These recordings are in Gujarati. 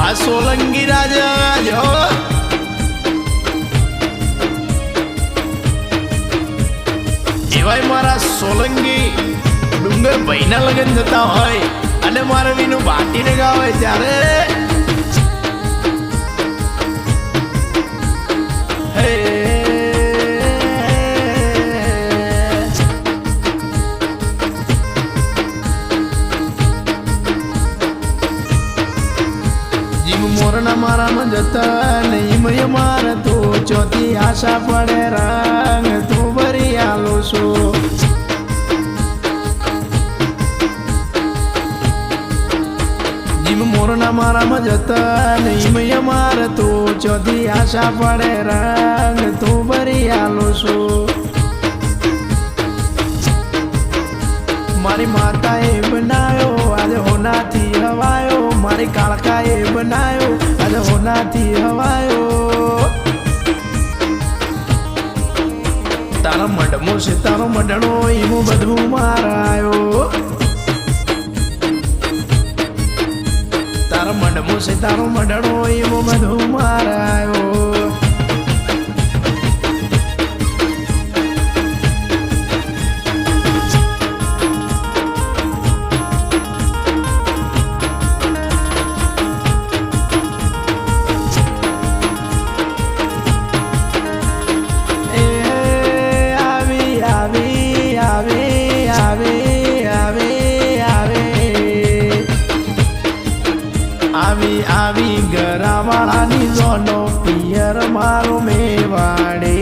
આ સોલંકી રાજા જો એવાય મારા સોલંકી ડુંગર ભાઈના લગ્ન થતા હોય અને મારે વિનું બાટીને ગાવે ત્યારે મોરના મારામાં જતા નહીં મારે તો ચોથી આશા પડે રંગ તું ભરી આલો છું જીમ મોરના મારામાં જતા નહીં મારે તો ચોથી આશા પડે રંગ તું ભરી આલો છું મારી માતાએ બનાવ્યો આજે હોનાથી હવાયો મારી કાળકાએ બનાવ્યો આજે હોનાથી હવાયો તારા મઢમો છે તારો મઢણો એમાં બધું મારાયો તારા મઢમો છે તારો મઢણો એમાં બધું મારાયો આવી ગરાવાળાની જોનો પિયર મારો મેવાડે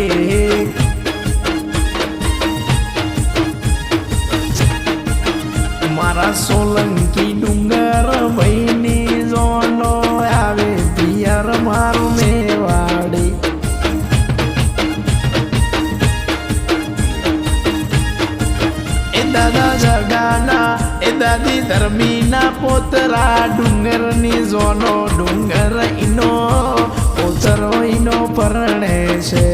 મારા સોલંકી ડુંગર ભાઈની જોનો આવે પિયર મારો મેવાડે એ દાદા જગાના એ દાદી ધર્મીના પોતરા ડુંગરની જોનો ડુંગર ઈનો પોતરો ઈનો પરણે છે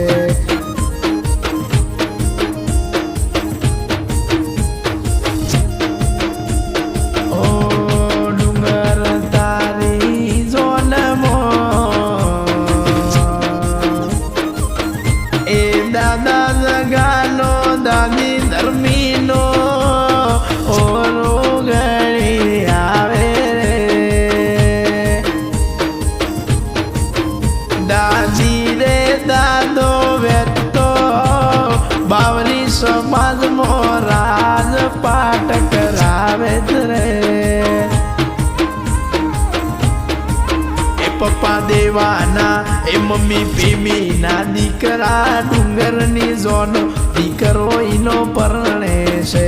ઓ ડુંગર તારી જોનમો એ દાદા જગાનો દાદી ધર્મીનો સમાજમાં રાજપાટ કરાવે રે એ પપ્પા દેવાના એ મમ્મી ભીમીના દીકરા ડુંગરની જોનો દીકરો ઈનો પરણે છે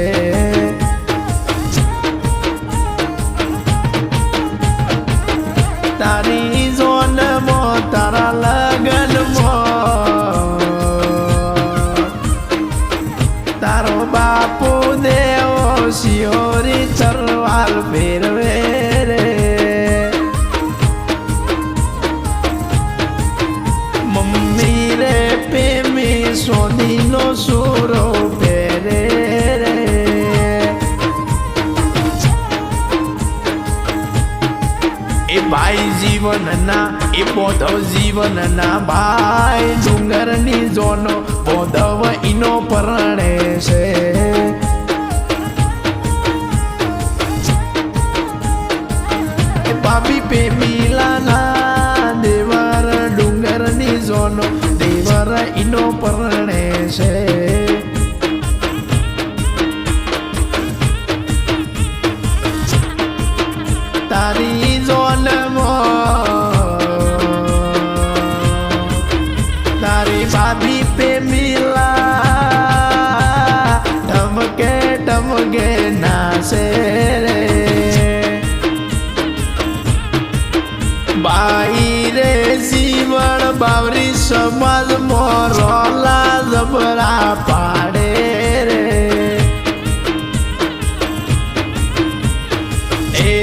તારી જોનમાં તારા લગનમાં તારો બાપુ દેવો શિયોરી તરવાર ફેરવે રે મમ્મી રે પ્રેમી સોદીનો સુરો ફેરે રે એ ભાઈ જીવનના એ બોધવ જીવનના ભાઈ ડુંગરની જોનો બોધવ ઈનો પરણે છે ભાભી પેમીલાના દેવર ડુંગરની જોનો દેવર ઈનો પરણે છે તારી તારી ભાભી પેમીલા ટમકે ટમકે નાશે રે બાઈ રે જીવન બાવરી સમાજ મોરોલા જબરા પાડે રે એ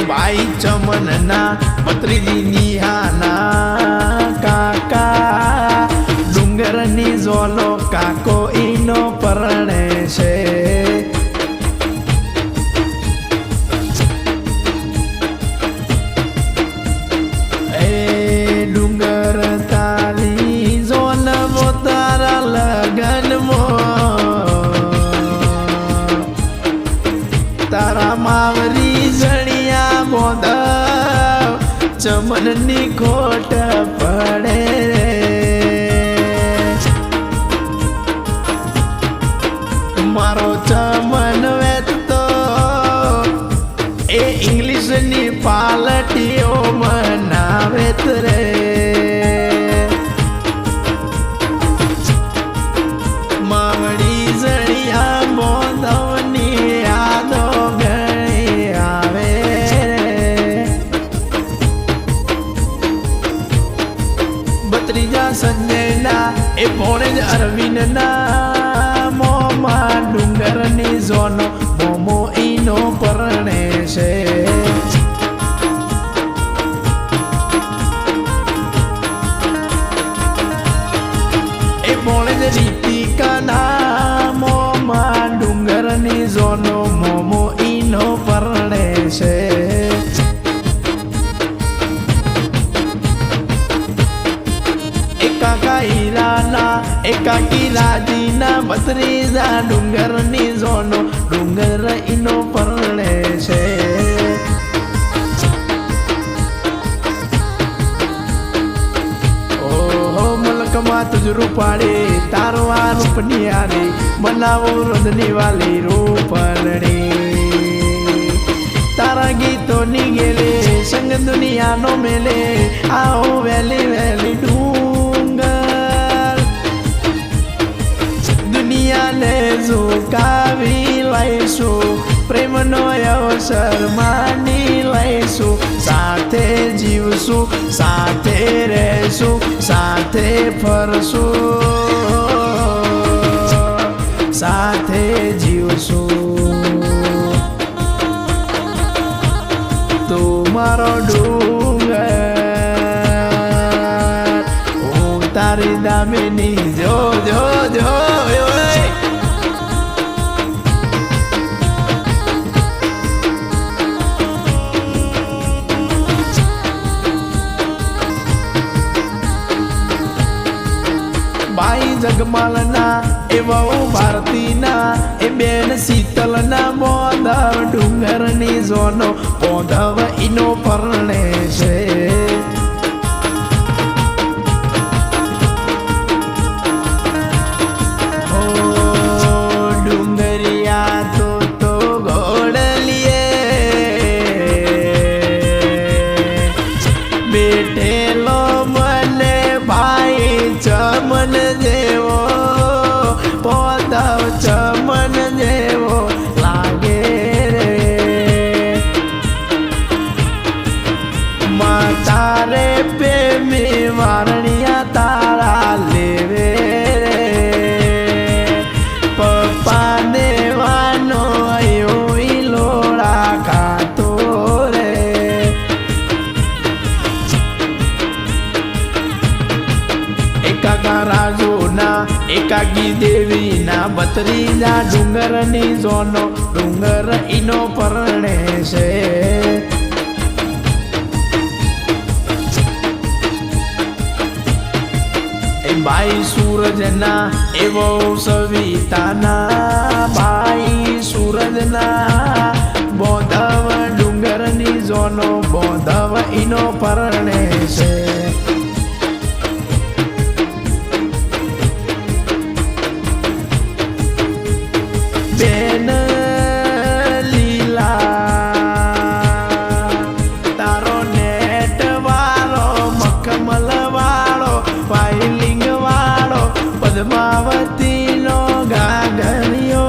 ભાઈ ચમનના પત્રીજી નિહાના કાકા ડુંગરની જોનો કાકો ઈનો પરણે છે ચમનની ખોટ પડે મારો ચમન વેચતો એ ઇંગ્લિશની પાલટીઓ મનાવે રે માવડી જડિયા મોદવની યાદો ઘણી આવે બત્રીજા સંજયના એ ભોણે જ અરવિંદના મોમાં ડુંગરની ઝોનો મોમો ઈનો પરણે છે એ ભોણે જ રીતિકાના મોમાં ડુંગરની ઝોનો મોમો ઈનો પરણે છે કાકા હીરાના એકાકી રાજીના બત્રીજા ડુંગરની ઝોનો ડુંગર ઈનો પરણે છે ઓહો મલકમાં તુજરું પાડે તારો આ રૂપની આરી બનાવો રોદની વાલી રૂપરણી તારા ગીતોની ગેલે સંગ દુનિયાનો મેલે આવો વેલી વેલી દુનિયાને ઝુકાવી લઈશું પ્રેમનો અવસર માની લઈશું સાથે જીવશું સાથે રહેશું સાથે ફરશું સાથે જીવશું તું મારો ડુંગર હું તારી દામિની જો જો જો બાઈ જગમાલના એ વહુ ભારતીના એ બેન શીતલના બોધવ ડુંગરની ઝોનો બોધવ ઈનો પરણે છે ડુંગરિયા તો ઘોડલીએ બેઠેલો મને ભાઈ ચમન જેવો પોદવ ચમન જેવો લાગે રે તારે પ્રેમી વારણિયા તારા લેવે રે પપ્પા દેવાનો અયો લોડા ખાતો રે એકાકા રાજુના એકાકી દેવીના બત્રીજા ડુંગરની ઝોનો ડુંગર ઈનો પરણે છે એ બાઈ સૂરજના એવો સવિતાના બાઈ સૂરજના બોધવ ડુંગરની ઝોનો બોધવ ઈનો પરણે છે બેન લીલા તારો નેટ વાળો મખમલ વાળો ફાઇલિંગ વાળો પદ્માવતીનો ગાગરિયો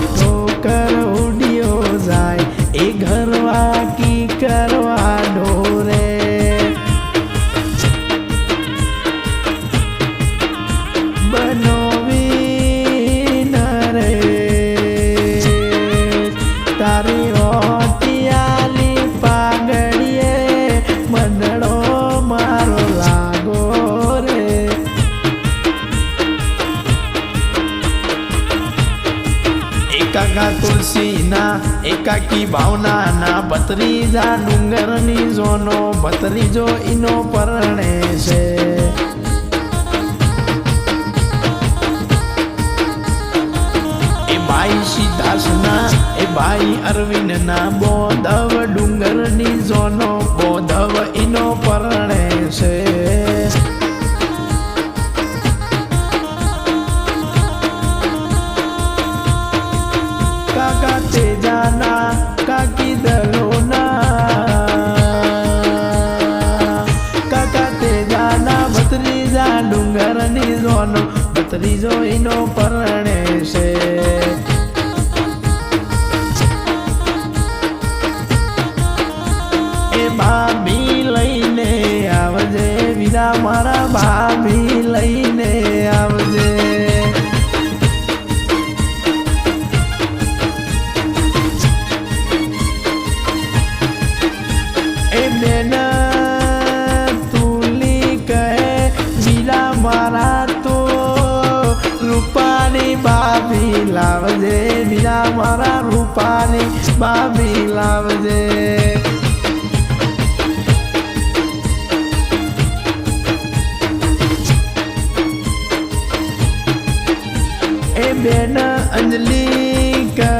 ઠોકર ઉડ્યો જાય એ ઘરવા કી કરવા ઢોરે તારી ઓટિયાલી પાગડીએ મંડળો મારો લાગો રે એકાકા તુલસીના એકાકી ભાવનાના બત્રીજા ડુંગરની ઝોનો બત્રીજો ઈનો પરણે છે બાઈ સિદ્ધાસના એ બાઈ અરવિંદના બોધવ ડુંગરની ઝોનો બોધવ ઈનો છે. કાકા તેજાના કાકી દલોના, કાકા તેજાના ભત્રીજા ડુંગરની જોનો ભત્રીજો એનો પરણે છે. એ ભાભી લઈને આવજે વીરા મારા, ભાભી લઈને આવજે. એ બેન તુલી કહે વીરા મારા તો રૂપાની ભાભી લાવજે, વીરા મારા રૂપાની ભાભી લાવજે. એ બેન અંજલી કહે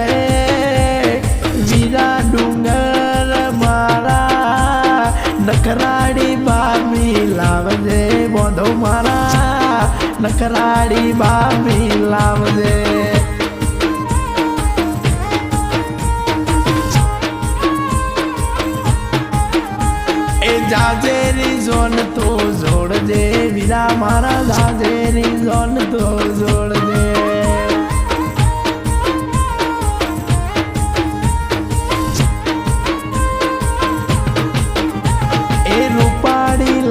વીરા ડુંગર મારા નકરાડી ભાભી લાવજે, બોધો મારા નકરાડી ભાભી લાવજે. એ જાજેરી ઝોન તો જોડજે વીરા મારા, જાજેરી ઝોન તો જોડજે.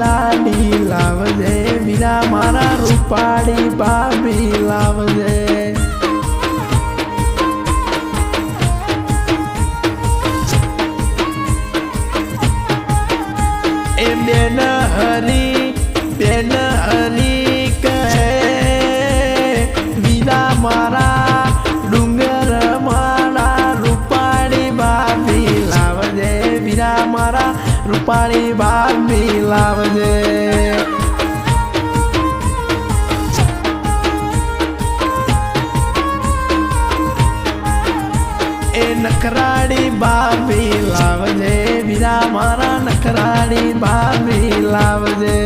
લાડી લાવજે વીરા મારા, રૂપાડી ભાભી લાવજે. એ બેન હરી કહે વીરા મારા ડુંગર મારા રૂપાડી ભાભી લાવજે, વીરા મારા રૂપાળી ભાભી લાવજે. એ નકરાડી ભાભી લાવજે વીરા મારા, નકરાડી ભાભી લાવજે.